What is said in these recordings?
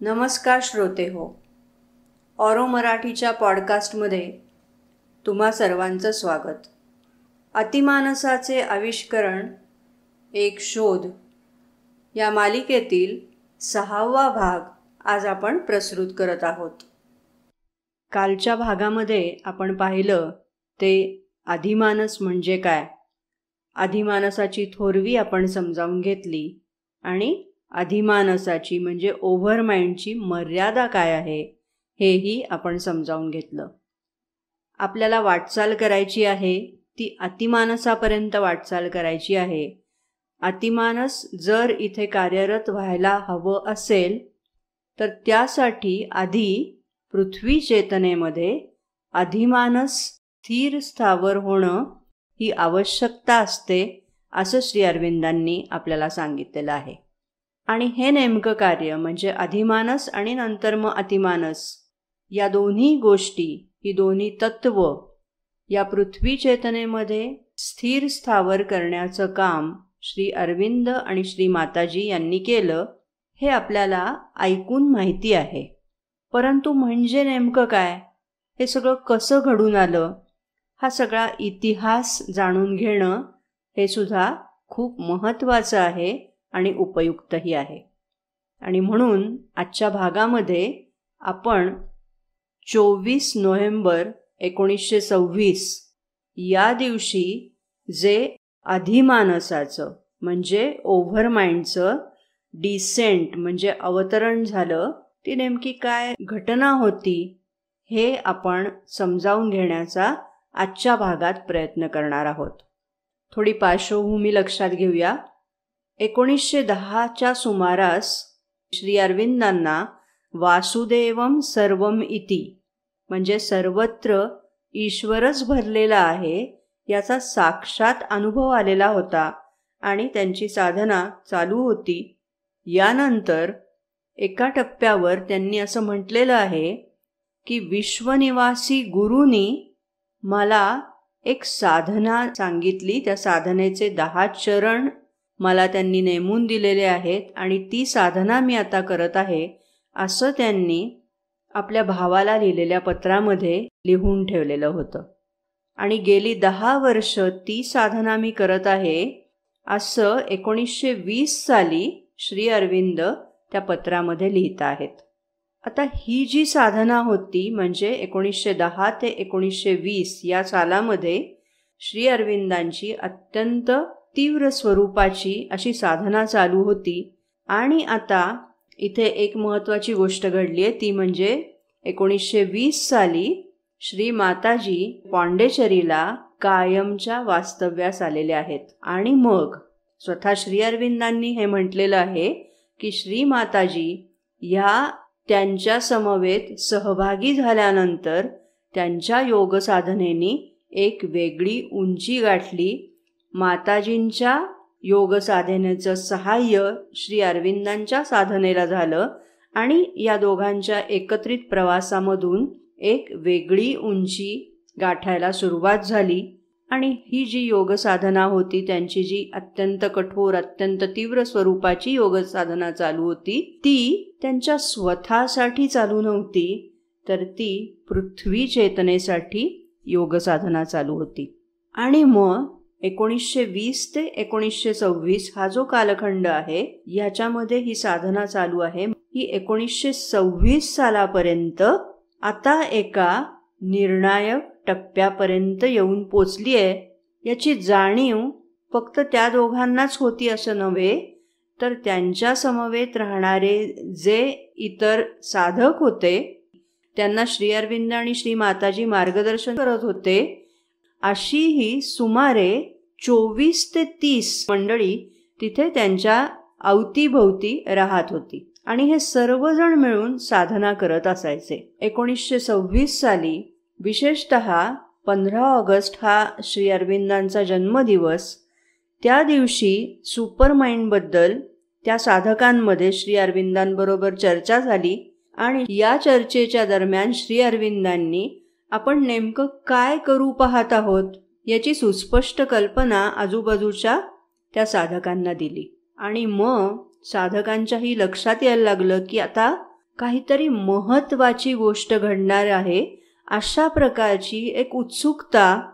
नमस्कार श्रोते हो, ऑरो मराठीच्या पॉडकास्टमध्ये तुम्हा सर्वांचं स्वागत. अतिमानसाचे आविष्करण एक शोध या मालिकेतील 6वा भाग आज आपण प्रस्तुत करत आहोत. कालच्या भागामध्ये आपण पाहिलं ते अधिमानस म्हणजे काय, अधिमानसाची थोरवी आपण समजावून घेतली आणि अधिमानसाची म्हणजे ओव्हरमाइंडची मर्यादा काय आहे हेही आपण समजावून घेतलं. आपल्याला वाटचाल करायची आहे ती अतिमानसापर्यंत वाटचाल करायची आहे. अतिमानस जर इथे कार्यरत व्हायला हवं असेल तर त्यासाठी आधी पृथ्वी चेतनेमध्ये अधिमानस स्थिर स्थावर होणं ही आवश्यकता असते असं श्री अरविंदांनी आपल्याला सांगितलेलं आहे. आणि हे नेमकं कार्य म्हणजे अधिमानस आणि नंतर मग अतिमानस या दोन्ही गोष्टी, ही दोन्ही तत्व या पृथ्वी चेतनेमध्ये स्थिर स्थावर करण्याचं काम श्री अरविंद आणि श्री माताजी यांनी केलं हे आपल्याला ऐकून माहिती आहे. परंतु म्हणजे नेमकं काय, हे सगळं कसं घडून आलं, हा सगळा इतिहास जाणून घेणं हे सुद्धा खूप महत्त्वाचं आहे आणि उपयुक्तही आहे. आणि म्हणून आजच्या भागामध्ये आपण 24 नोव्हेंबर 1926 या दिवशी जे अधिमानसाचं म्हणजे ओव्हरमाइंडचं डिसेंट म्हणजे अवतरण झालं, ती नेमकी काय घटना होती हे आपण समजावून घेण्याचा आजच्या भागात प्रयत्न करणार आहोत. थोडी पार्श्वभूमी लक्षात घेऊया. 1910च्या सुमारास श्री अरविंदांना वासुदेवम सर्वम इति म्हणजे सर्वत्र ईश्वरच भरलेला आहे याचा साक्षात अनुभव आलेला होता आणि त्यांची साधना चालू होती. यानंतर एका टप्प्यावर त्यांनी असं म्हटलेलं आहे की विश्वनिवासी गुरूंनी मला एक साधना सांगितली, त्या साधनेचे 10 चरण मला त्यांनी नेमून दिलेले आहेत आणि ती साधना मी आता करत आहे असं त्यांनी आपल्या भावाला लिहिलेल्या पत्रामध्ये लिहून ठेवलेलं होतं. आणि गेली 10 वर्ष ती साधना मी करत आहे असं 1920 साली श्री अरविंद त्या पत्रामध्ये लिहित आहेत. आता ही जी साधना होती म्हणजे 1910 ते 1920 या सालामध्ये श्री अरविंदांची अत्यंत तीव्र स्वरूपाची अशी साधना चालू होती. आणि आता इथे एक महत्त्वाची गोष्ट घडली आहे, ती म्हणजे 1920 साली श्री माताजी पॉंडेचेरीला कायमच्या वास्तव्यास आलेले आहेत. आणि मग स्वतः श्री अरविंदांनी हे म्हटलेलं आहे की श्री माताजी ह्या त्यांच्या समवेत सहभागी झाल्यानंतर त्यांच्या योग साधनेनी एक वेगळी उंची गाठली. माताजींच्या योग साधनेचं सहाय्य श्री अरविंदांच्या साधनेला झालं आणि या दोघांच्या एकत्रित प्रवासामधून एक वेगळी उंची गाठायला सुरुवात झाली. आणि ही जी योग साधना होती, त्यांची जी अत्यंत कठोर अत्यंत तीव्र स्वरूपाची योग साधना चालू होती, ती त्यांच्या स्वतःसाठी चालू नव्हती, तर ती पृथ्वी चेतनेसाठी योग साधना चालू होती. आणि मग 1920 ते 1926 हा जो कालखंड आहे ह्याच्यामध्ये ही साधना चालू आहे. ही 1926 सालापर्यंत आता एका निर्णायक टप्प्यापर्यंत येऊन पोचली आहे. याची जाणीव फक्त त्या दोघांनाच होती असं नव्हे, तर त्यांच्या समवेत राहणारे जे इतर साधक होते त्यांना श्री अरविंद आणि श्री माताजी मार्गदर्शन करत होते. अशी ही सुमारे 24 ते 30 मंडळी तिथे त्यांच्या अवतीभोवती राहत होती आणि हे सर्वजण मिळून साधना करत असायचे. 1926 साली विशेषतः 15 ऑगस्ट हा श्री अरविंदांचा जन्मदिवस. त्या दिवशी सुपरमाइंडबद्दल त्या साधकांमध्ये श्री अरविंदांबरोबर चर्चा झाली आणि या चर्चेच्या दरम्यान श्री अरविंदांनी आपण नेमकं काय करू पाहत आहोत याची सुस्पष्ट कल्पना आजूबाजूच्या त्या साधकांना दिली. आणि मग साधकांच्याही लक्षात यायला लागलं की आता काहीतरी महत्त्वाची गोष्ट घडणार आहे अशा प्रकारची एक उत्सुकता,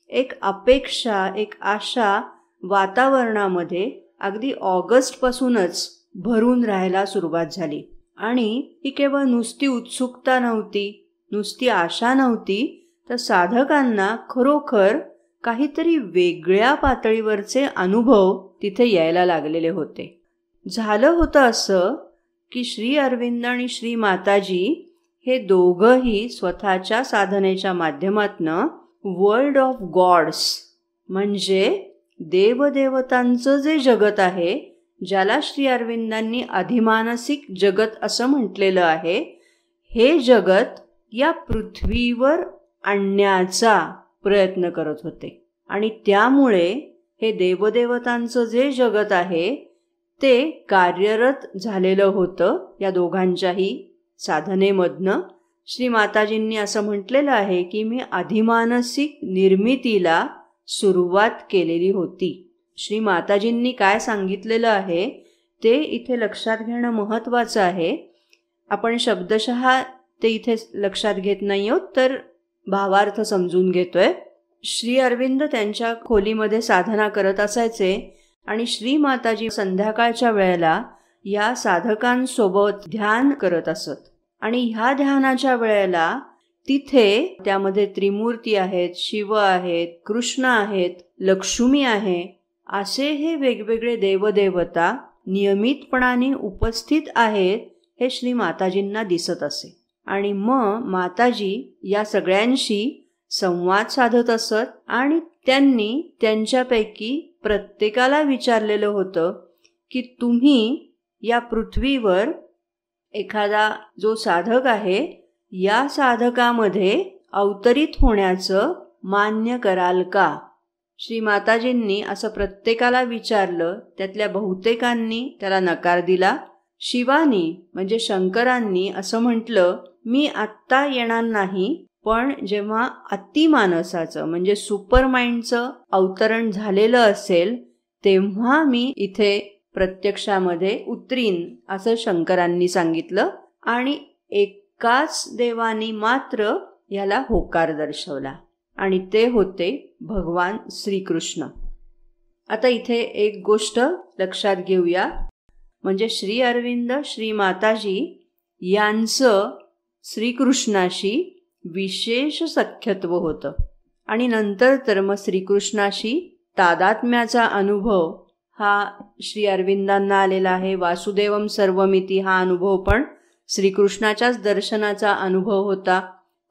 एक अपेक्षा, एक आशा वातावरणामध्ये अगदी ऑगस्टपासूनच भरून राहायला सुरुवात झाली. आणि ही केवळ नुसती उत्सुकता नव्हती, नुसती आशा नव्हती, तर साधकांना खरोखर काहीतरी वेगळ्या पातळीवरचे अनुभव तिथे यायला लागलेले होते. झालं होतं असं की श्री अरविंद आणि श्री माताजी हे दोघंही स्वतःच्या साधनेच्या माध्यमातनं वर्ल्ड ऑफ गॉड्स म्हणजे देवदेवतांचं जे जगत आहे, ज्याला श्री अरविंदांनी अधिमानसिक जगत असं म्हटलेलं आहे, हे जगत या पृथ्वीवर आणण्याचा प्रयत्न करत होते. आणि त्यामुळे हे देवदेवतांचं जे जगत आहे ते कार्यरत झालेलं होतं या दोघांच्याही साधनेमधनं. श्री माताजींनी असं म्हटलेलं आहे की मी अधिमानसिक निर्मितीला सुरुवात केलेली होती. श्री माताजींनी काय सांगितलेलं आहे ते इथे लक्षात घेणं महत्त्वाचं आहे. आपण शब्दशः ते इथे लक्षात घेत नाही आहोत, तर भावार्थ समजून घेतोय. श्री अरविंद त्यांच्या खोलीमध्ये साधना करत असायचे आणि श्री माताजी संध्याकाळच्या वेळेला या साधकांसोबत ध्यान करत असत. आणि ह्या ध्यानाच्या वेळेला तिथे त्यामध्ये त्रिमूर्ती आहेत, शिव आहेत, कृष्ण आहेत, लक्ष्मी आहे, असे हे वेगवेगळे देवदेवता नियमितपणाने उपस्थित आहेत हे श्री माताजींना दिसत असे. आणि मग माताजी या सगळ्यांशी संवाद साधत असत आणि त्यांनी त्यांच्यापैकी प्रत्येकाला विचारलेलं होतं की तुम्ही या पृथ्वीवर एखादा जो साधक आहे या साधकामध्ये अवतरित होण्याचं मान्य कराल का. श्री माताजींनी असं प्रत्येकाला विचारलं. त्यातल्या बहुतेकांनी त्याला नकार दिला. शिवानी म्हणजे शंकरांनी असं म्हटलं, मी आत्ता येणार नाही, पण जेव्हा अतिमानसाचं म्हणजे सुपरमाइंडचं अवतरण झालेलं असेल तेव्हा मी इथे प्रत्यक्षामध्ये उतरीन असं शंकरांनी सांगितलं. आणि एकाच देवानी मात्र याला होकार दर्शवला आणि ते होते भगवान श्रीकृष्ण. आता इथे एक गोष्ट लक्षात घेऊया, म्हणजे श्री अरविंद श्री माताजी यांचं श्रीकृष्णाशी विशेष सख्यत्व होतं. आणि नंतर तर मग श्रीकृष्णाशी तादात्म्याचा अनुभव हा श्री अरविंदांना आलेला आहे. वासुदेवम सर्वमिती हा अनुभव पण श्रीकृष्णाच्याच दर्शनाचा अनुभव होता.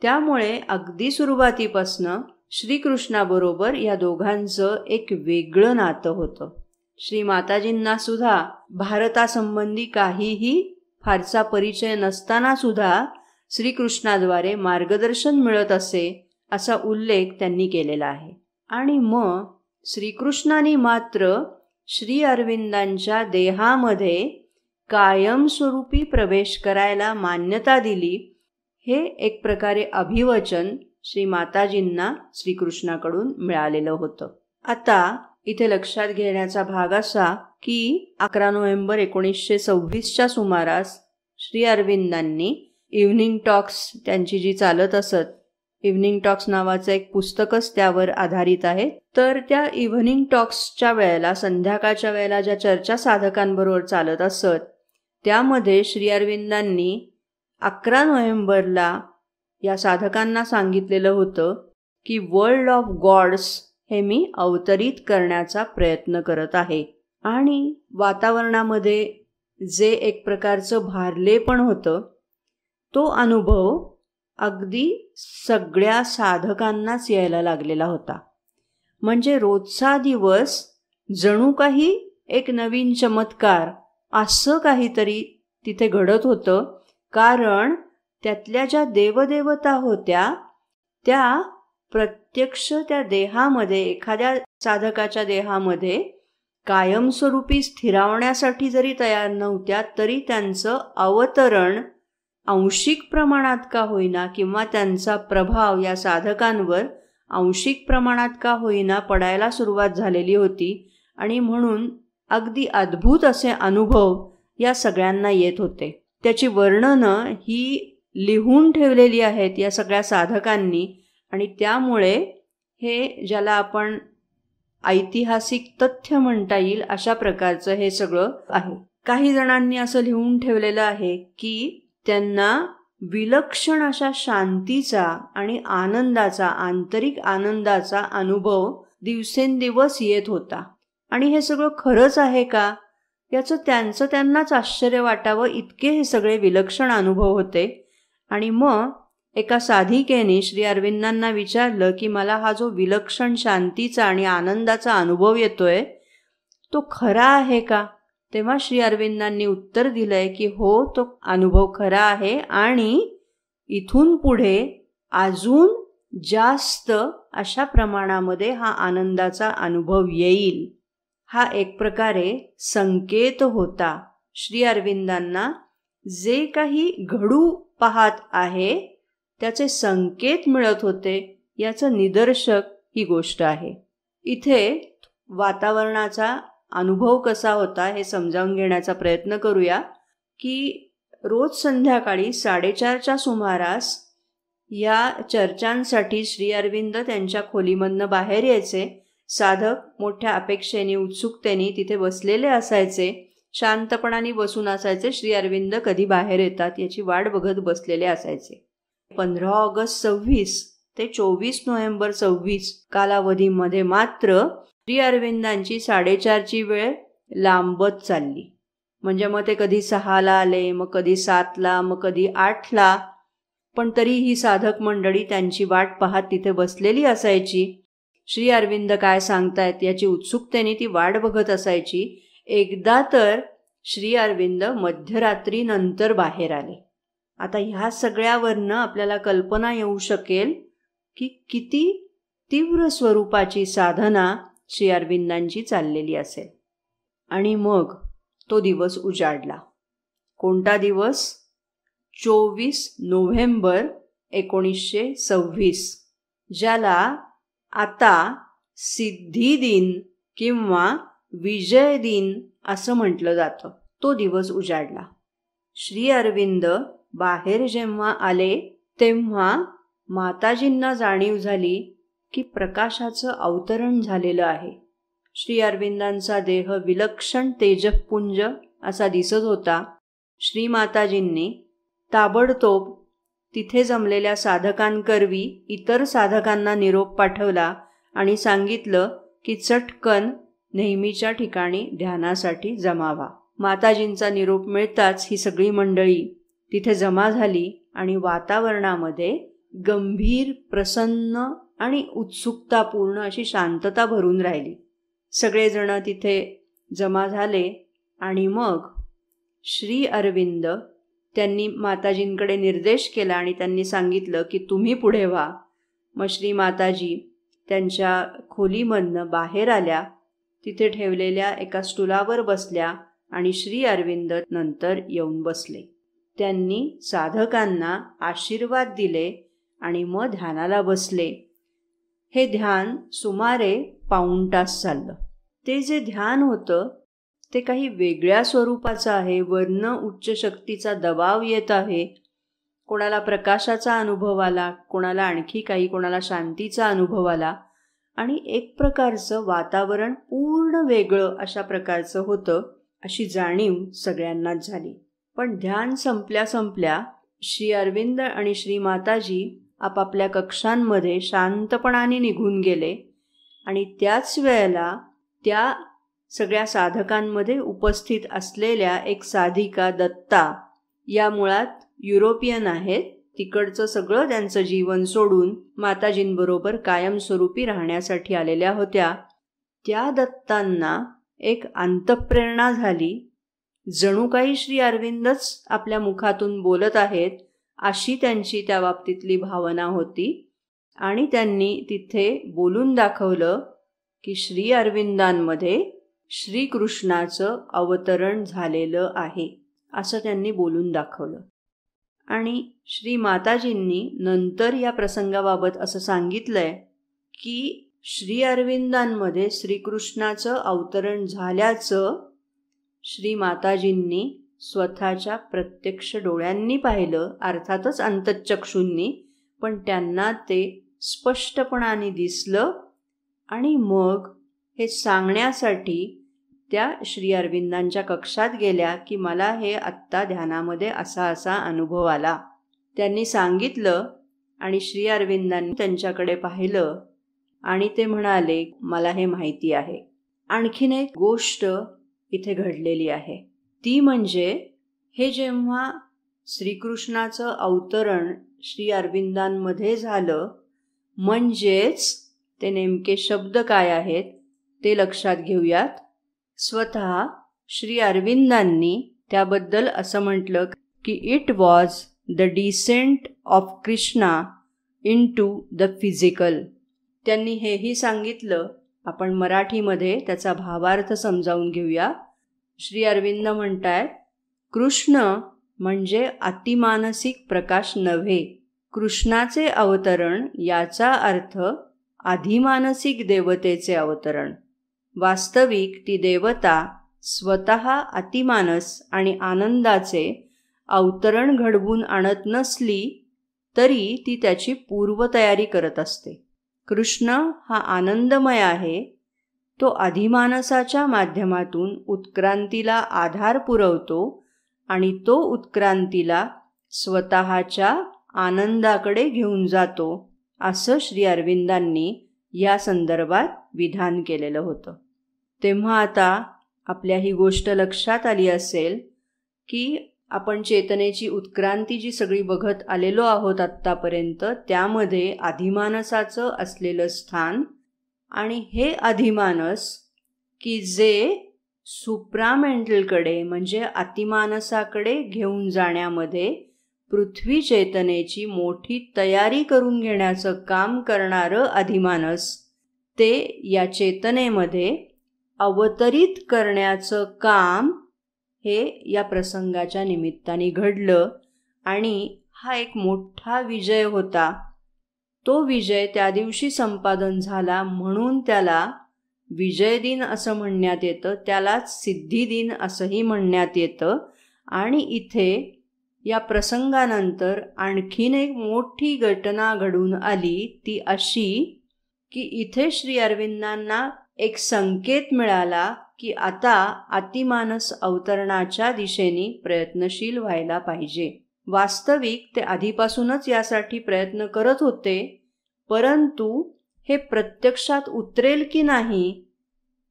त्यामुळे अगदी सुरुवातीपासनं श्रीकृष्णाबरोबर या दोघांचं एक वेगळं नातं होतं. श्री माताजींना सुद्धा भारतासंबंधी काहीही फारसा परिचय नसताना सुद्धा श्रीकृष्णाद्वारे मार्गदर्शन मिळत असे असा उल्लेख त्यांनी केलेला आहे. आणि मग श्रीकृष्णाने मात्र श्री अरविंदांच्या देहामध्ये कायमस्वरूपी प्रवेश करायला मान्यता दिली. हे एक प्रकारे अभिवचन श्री माताजींना श्रीकृष्णाकडून मिळालेलं होतं. आता इथे लक्षात घेण्याचा भाग असा की 11 नोव्हेंबर 1926च्या सुमारास श्री अरविंदांनी इव्हनिंग टॉक्स त्यांची जी चालत असत, इव्हनिंग टॉक्स नावाचं एक पुस्तकच त्यावर आधारित आहे. तर त्या इव्हनिंग टॉक्सच्या वेळेला, संध्याकाळच्या वेळेला ज्या चर्चा साधकांबरोबर चालत असत त्यामध्ये श्री अरविंदांनी 11 नोव्हेंबरला या साधकांना सांगितलेलं होतं की वर्ल्ड ऑफ गॉड्स हे मी अवतरित करण्याचा प्रयत्न करत आहे. आणि वातावरणामध्ये जे एक प्रकारचं भारलेपण होतं तो अनुभव अगदी सगळ्या साधकांनाच यायला लागलेला होता. म्हणजे रोजचा दिवस जणू काही एक नवीन चमत्कार असं काहीतरी तिथे घडत होतं. कारण त्यातल्या ज्या देवदेवता होत्या त्या प्रत्यक्ष त्या देहामध्ये, एखाद्या साधकाच्या देहामध्ये कायमस्वरूपी स्थिरावण्यासाठी जरी तयार नव्हत्या तरी त्यांचं अवतरण आंशिक प्रमाणात का होईना किंवा त्यांचा प्रभाव या साधकांवर आंशिक प्रमाणात का होईना पडायला सुरुवात झालेली होती. आणि म्हणून अगदी अद्भुत असे अनुभव या सगळ्यांना येत होते. त्याची वर्णनं ही लिहून ठेवलेली आहेत या सगळ्या साधकांनी, आणि त्यामुळे हे ज्याला आपण ऐतिहासिक तथ्य म्हणता येईल अशा प्रकारचं हे सगळं आहे. काही जणांनी असं लिहून ठेवलेलं आहे की त्यांना विलक्षण अशा शांतीचा आणि आनंदाचा, आंतरिक आनंदाचा अनुभव दिवसेंदिवस येत होता. आणि हे सगळं खरंच आहे का याचं त्यांनाच आश्चर्य वाटावं इतके हे सगळे विलक्षण अनुभव होते. आणि मग एका साधिकेने श्री अरविंदांना विचारलं की मला हा जो विलक्षण शांतीचा आणि आनंदाचा अनुभव येतोय तो खरा आहे का? तेव्हा श्री अरविंदांनी उत्तर दिलंय की हो, तो अनुभव खरा आहे आणि इथून पुढे अजून जास्त अशा प्रमाणामध्ये हा आनंदाचा अनुभव येईल. हा एक प्रकारे संकेत होता. श्री अरविंदांना जे काही घडू पाहत आहे त्याचे संकेत मिळत होते, याचं निदर्शक ही गोष्ट आहे. इथे वातावरणाचा अनुभव कसा होता हे समजावून घेण्याचा प्रयत्न करूया. की रोज संध्याकाळी 4:30च्या सुमारास या चर्चांसाठी श्री अरविंद त्यांच्या खोलीमधनं बाहेर यायचे. साधक मोठ्या अपेक्षेने, उत्सुकतेने तिथे बसलेले असायचे, शांतपणाने बसून असायचे. श्री अरविंद कधी बाहेर येतात याची वाट बघत बसलेले असायचे. 15 ऑगस्ट 26 ते 24 नोव्हेंबर 26 कालावधीमध्ये मात्र श्री अरविंदांची 4:30ची वेळ लांबत चालली. म्हणजे मग ते कधी 6ला आले, मग कधी 7ला, मग कधी 8ला, पण तरी ही साधक मंडळी त्यांची वाट पाहत तिथे बसलेली असायची. श्री अरविंद काय सांगतायत याची उत्सुकतेने ती वाट बघत असायची. एकदा तर श्री अरविंद मध्यरात्रीनंतर बाहेर आले. आता ह्या सगळ्यावरनं आपल्याला कल्पना येऊ शकेल की किती तीव्र स्वरूपाची साधना श्री अरविंदांची चाललेली असेल. आणि मग तो दिवस उजाडला. कोणता दिवस? 24 नोव्हेंबर 1926, ज्याला आता सिद्धी दिन किंवा विजय दिन असं म्हटलं जातं. तो दिवस उजाडला. श्री अरविंद बाहेर जेव्हा आले तेव्हा माताजींना जाणीव झाली की प्रकाशाचं अवतरण झालेलं आहे. श्री अरविंदांचा देह विलक्षण तेजपुंज असा दिसत होता. श्री माताजींनी ताबडतोब तिथे जमलेल्या साधकांकरवी इतर साधकांना निरोप पाठवला आणि सांगितलं की चटकन नेहमीच्या ठिकाणी ध्यानासाठी जमावा. माताजींचा निरोप मिळताच ही सगळी मंडळी तिथे जमा झाली आणि वातावरणामध्ये गंभीर, प्रसन्न आणि उत्सुकतापूर्ण अशी शांतता भरून राहिली. सगळेजण तिथे जमा झाले आणि मग श्री अरविंद त्यांनी माताजींकडे निर्देश केला आणि त्यांनी सांगितलं की तुम्ही पुढे व्हा. मग श्री माताजी त्यांच्या खोलीमधनं बाहेर आल्या, तिथे ठेवलेल्या एका स्टुलावर बसल्या आणि श्री अरविंद नंतर येऊन बसले. त्यांनी साधकांना आशीर्वाद दिले आणि मग ध्यानाला बसले. हे ध्यान सुमारे पाऊण तास चाललं. ते जे ध्यान होतं ते काही वेगळ्या स्वरूपाचं आहे. वर्ण उच्च शक्तीचा दबाव येत आहे. कोणाला प्रकाशाचा अनुभव आला, कोणाला आणखी काही, कोणाला शांतीचा अनुभव आला आणि एक प्रकारचं वातावरण पूर्ण वेगळं अशा प्रकारचं होतं, अशी जाणीव सगळ्यांनाच झाली. पण ध्यान संपल्या श्री अरविंद आणि श्री माताजी आपापल्या कक्षांमध्ये शांतपणाने निघून गेले. आणि त्याच वेळेला त्या सगळ्या साधकांमध्ये उपस्थित असलेल्या एक साधिका दत्ता, या मुळात युरोपियन आहेत, तिकडचं सगळं त्यांचं जीवन सोडून माताजींबरोबर कायमस्वरूपी राहण्यासाठी आलेल्या होत्या. त्या दत्तांना एक अंतःप्रेरणा झाली. जणू काही श्री अरविंदच आपल्या मुखातून बोलत आहेत अशी त्यांची त्या बाबतीतली भावना होती. आणि त्यांनी तिथे बोलून दाखवलं की श्री अरविंदांमध्ये श्रीकृष्णाचं अवतरण झालेलं आहे, असं त्यांनी बोलून दाखवलं. आणि श्री माताजींनी नंतर या प्रसंगाबाबत असं सांगितलंय की श्री अरविंदांमध्ये श्रीकृष्णाचं अवतरण झाल्याचं श्री माताजींनी स्वतःच्या प्रत्यक्ष डोळ्यांनी पाहिलं, अर्थातच अंतःचक्षूंनी, पण त्यांना ते स्पष्टपणाने दिसलं. आणि मग हे सांगण्यासाठी त्या श्री अरविंदांच्या कक्षात गेल्या की मला हे आत्ता ध्यानामध्ये असा असा अनुभव आला. त्यांनी सांगितलं आणि श्री अरविंदांनी त्यांच्याकडे पाहिलं आणि ते म्हणाले, मला हे माहिती आहे. आणखीन एक गोष्ट इथे घडलेली आहे, ती म्हणजे हे जेव्हा श्रीकृष्णाचं अवतरण श्री अरविंदांमध्ये झालं, म्हणजेच ते नेमके शब्द काय आहेत ते लक्षात घेऊयात. स्वतः श्री अरविंदांनी त्याबद्दल असं म्हटलं की it was the descent of Krishna into the physical. त्यांनी हेही सांगितलं. आपण मराठीमध्ये त्याचा भावार्थ समजावून घेऊया. श्री अरविंद म्हणतायत, कृष्ण म्हणजे अतिमानसिक प्रकाश नव्हे. कृष्णाचे अवतरण याचा अर्थ अधिमानसिक देवतेचे अवतरण. वास्तविक ती देवता स्वतः अतिमानस आणि आनंदाचे अवतरण घडवून आणत नसली तरी ती त्याची पूर्वतयारी करत असते. कृष्ण हा आनंदमय आहे. तो अधिमानसाच्या माध्यमातून उत्क्रांतीला आधार पुरवतो आणि तो उत्क्रांतीला स्वतःच्या आनंदाकडे घेऊन जातो, असं श्री अरविंदांनी या संदर्भात विधान केलेलं होतं. तेव्हा आता आपल्या ही गोष्ट लक्षात आली असेल की आपण चेतनेची उत्क्रांती जी सगळी बघत आलेलो आहोत आत्तापर्यंत, त्यामध्ये अधिमानसाचं असलेलं स्थान आणि हे अधिमानस की जे सुप्रामेंटलकडे म्हणजे अतिमानसाकडे घेऊन जाण्यामध्ये पृथ्वी चेतनेची मोठी तयारी करून घेण्याचं काम करणारं अधिमानस, ते या चेतनेमध्ये अवतरित करण्याचं काम हे या प्रसंगाच्या निमित्ताने घडलं. आणि हा एक मोठा विजय होता. तो विजय त्या दिवशी संपादन झाला म्हणून त्याला विजय दिन असं म्हणण्यात येतं, त्यालाच सिद्धी दिन असंही म्हणण्यात येतं. आणि इथे या प्रसंगानंतर आणखीन एक मोठी घटना घडून आली, ती अशी की इथे श्री अरविंदांना एक संकेत मिळाला की आता अतिमानस अवतरणाच्या दिशेने प्रयत्नशील व्हायला पाहिजे. वास्तविक ते आधीपासूनच यासाठी प्रयत्न करत होते, परंतु हे प्रत्यक्षात उतरेल की नाही,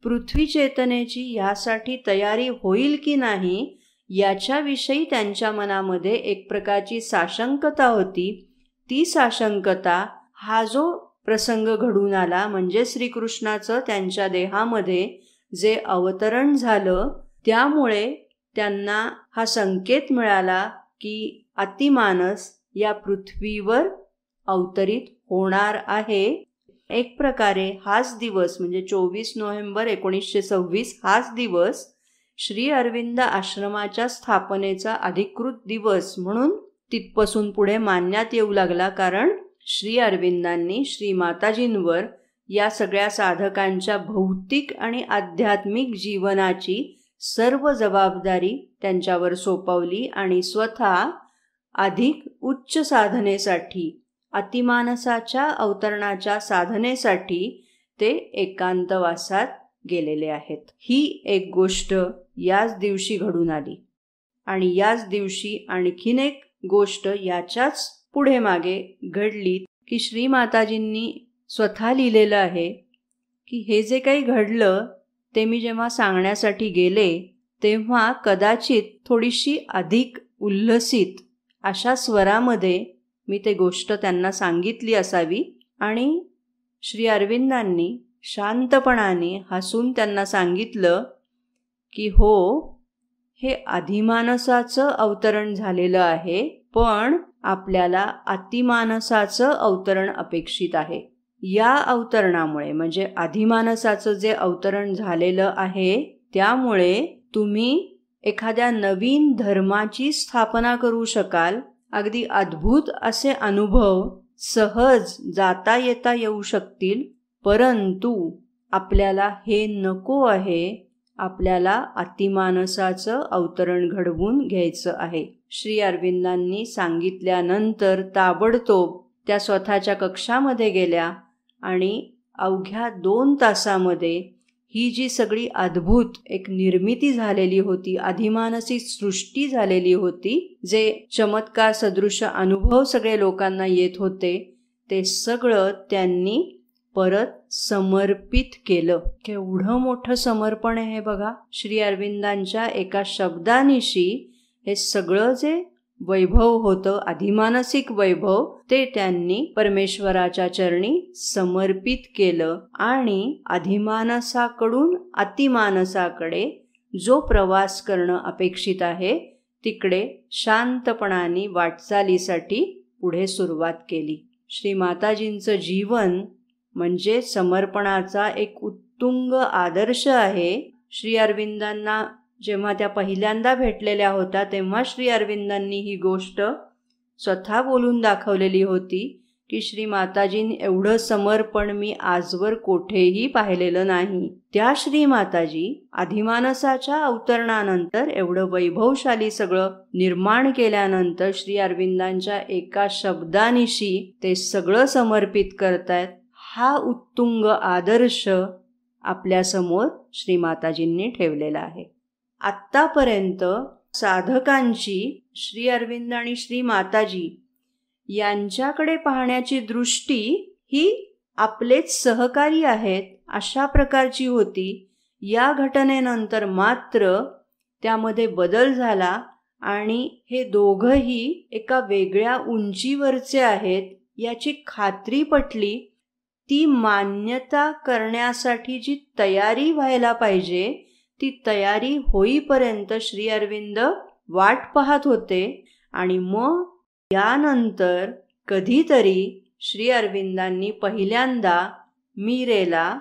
पृथ्वी चेतनेची यासाठी तयारी होईल की नाही, याच्याविषयी त्यांच्या मनामध्ये एक प्रकारची साशंकता होती. ती साशंकता हा जो प्रसंग घडून आला म्हणजे श्रीकृष्णाचं त्यांच्या देहामध्ये जे अवतरण झालं, त्यामुळे त्यांना हा संकेत मिळाला की अतिमानस या पृथ्वीवर अवतरित होणार आहे. एक प्रकारे हाच दिवस म्हणजे 24 नोव्हेंबर 1926 हाच दिवस श्री अरविंद आश्रमाच्या स्थापनेचा अधिकृत दिवस म्हणून तिथपासून पुढे मानण्यात येऊ लागला. कारण श्री अरविंदांनी श्री माताजींवर या सगळ्या साधकांच्या भौतिक आणि आध्यात्मिक जीवनाची सर्व जबाबदारी त्यांच्यावर सोपवली आणि स्वतः अधिक उच्च साधनेसाठी, अतिमानसाच्या अवतरणाच्या साधनेसाठी ते एकांतवासात गेलेले आहेत. ही एक गोष्ट याच दिवशी घडून आली. आणि याच दिवशी आणखीन एक गोष्ट याच्याच पुढे मागे घडली की श्री माताजींनी स्वतः लिहिलेलं आहे की हे जे काही घडलं ते मी जेव्हा सांगण्यासाठी गेले तेव्हा कदाचित थोडीशी अधिक उल्हसित अशा स्वरामध्ये मी ते गोष्ट त्यांना सांगितली असावी. आणि श्री अरविंदांनी शांतपणाने हसून त्यांना सांगितलं की हो, हे अधिमानसाचं अवतरण झालेलं आहे, पण आपल्याला अतिमानसाचं अवतरण अपेक्षित आहे. या अवतरणामुळे म्हणजे अधिमानसाचं जे अवतरण झालेलं आहे त्यामुळे तुम्ही एखाद्या नवीन धर्माची स्थापना करू शकाल. अगदी अद्भुत असे अनुभव सहज जाता येता येऊ शकतील. परंतु आपल्याला हे नको आहे. आपल्याला अतिमानसाचं अवतरण घडवून घ्यायचं आहे. श्री अरविंदांनी सांगितल्यानंतर ताबडतोब त्या स्वतःच्या कक्षामध्ये गेल्या आणि अवघ्या 2 तासामध्ये ही जी सगळी अद्भुत एक निर्मिती झालेली होती, अधिमानसी सृष्टी झालेली होती, जे चमत्कार सदृश अनुभव सगळे लोकांना येत होते, ते सगळं त्यांनी परत समर्पित केलं. केवढं मोठं समर्पण आहे बघा. श्री अरविंदांच्या एका शब्दानिशी हे सगळं जे वैभव होतं, अधिमानसिक वैभव, ते त्यांनी परमेश्वराच्या चरणी समर्पित केलं आणि अधिमानसाकडून अतिमानसाकडे जो प्रवास करणं अपेक्षित आहे तिकडे शांतपणाने वाटचालीसाठी पुढे सुरुवात केली. श्री माताजींचं जीवन म्हणजे समर्पणाचा एक उत्तुंग आदर्श आहे. श्री अरविंदांना जेव्हा त्या पहिल्यांदा भेटलेल्या होत्या तेव्हा श्री अरविंदांनी ही गोष्ट स्वतः बोलून दाखवलेली होती की श्री माताजीं एवढं समर्पण मी आजवर कोठेही पाहिलेलं नाही. त्या श्री माताजी अधिमानसाच्या अवतरणानंतर एवढं वैभवशाली सगळं निर्माण केल्यानंतर श्री अरविंदांच्या एका शब्दानिशी ते सगळं समर्पित करतायत. हा उत्तुंग आदर्श आपल्यासमोर श्री माताजींनी ठेवलेला आहे. आत्तापर्यंत साधकांची श्री अरविंद आणि श्री माताजी यांच्याकडे पाहण्याची दृष्टी ही आपलेच सहकारी आहेत अशा प्रकारची होती. या घटनेनंतर मात्र त्यामध्ये बदल झाला आणि हे दोघंही एका वेगळ्या उंचीवरचे आहेत याची खात्री पटली. ती मान्यता करण्यासाठी जी तयारी व्हायला पाहिजे ती तयारी होईपर्यंत श्री अरविंद वाट पाहत होते आणि मग यानंतर कधीतरी श्री अरविंदांनी पहिल्यांदा मीरेला,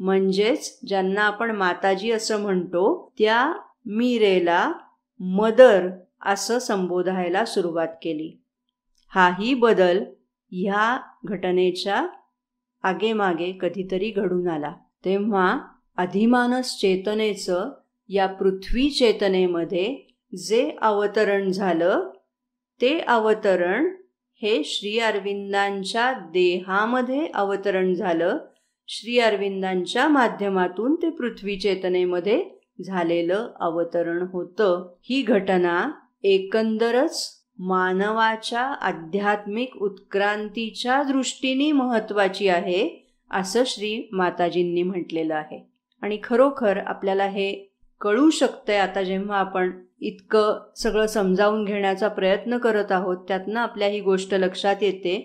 म्हणजेच ज्यांना आपण माताजी असं म्हणतो, त्या मीरेला मदर असं संबोधायला सुरुवात केली. हाही बदल ह्या घटनेच्या आगेमागे कधीतरी घडून आला. तेव्हा अधिमानस चेतनेचं या पृथ्वी चेतनेमध्ये जे अवतरण झालं ते अवतरण हे श्री अरविंदांच्या देहामध्ये अवतरण झालं. श्री अरविंदांच्या माध्यमातून ते पृथ्वी चेतनेमध्ये झालेलं अवतरण होतं. ही घटना एकंदरच मानवाच्या आध्यात्मिक उत्क्रांतीच्या दृष्टीने महत्त्वाची आहे असं श्री माताजींनी म्हटलेलं आहे. आणि खरोखर आपल्याला हे कळू शकतंय आता जेव्हा आपण इतकं सगळं समजावून घेण्याचा प्रयत्न करत आहोत. त्यातनं आपल्या ही गोष्ट लक्षात येते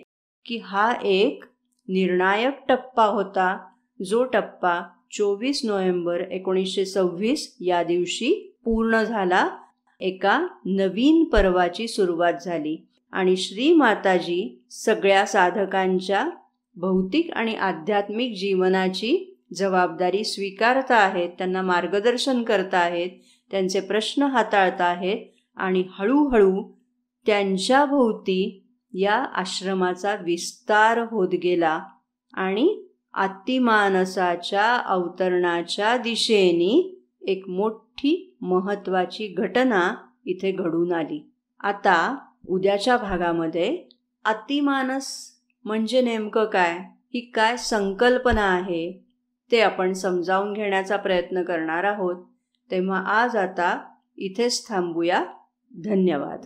की हा एक निर्णायक टप्पा होता, जो टप्पा 24 नोव्हेंबर 1926 या दिवशी पूर्ण झाला. एका नवीन पर्वाची सुरुवात झाली आणि श्री माताजी सगळ्या साधकांच्या भौतिक आणि आध्यात्मिक जीवनाची जबाबदारी स्वीकारता आहेत, त्यांना मार्गदर्शन करता आहेत, त्यांचे प्रश्न हाताळता आहेत आणि हळूहळू त्यांच्या भोवती या आश्रमाचा विस्तार होत गेला आणि अतिमानसाच्या अवतरणाच्या दिशेने एक मोठी महत्त्वाची घटना इथे घडून आली. आता उद्याच्या भागामध्ये अतिमानस म्हणजे नेमकं काय, ही काय संकल्पना आहे ते आपण समजावून घेण्याचा प्रयत्न करणार आहोत. तेव्हा आज आता इथेच थांबूया. धन्यवाद.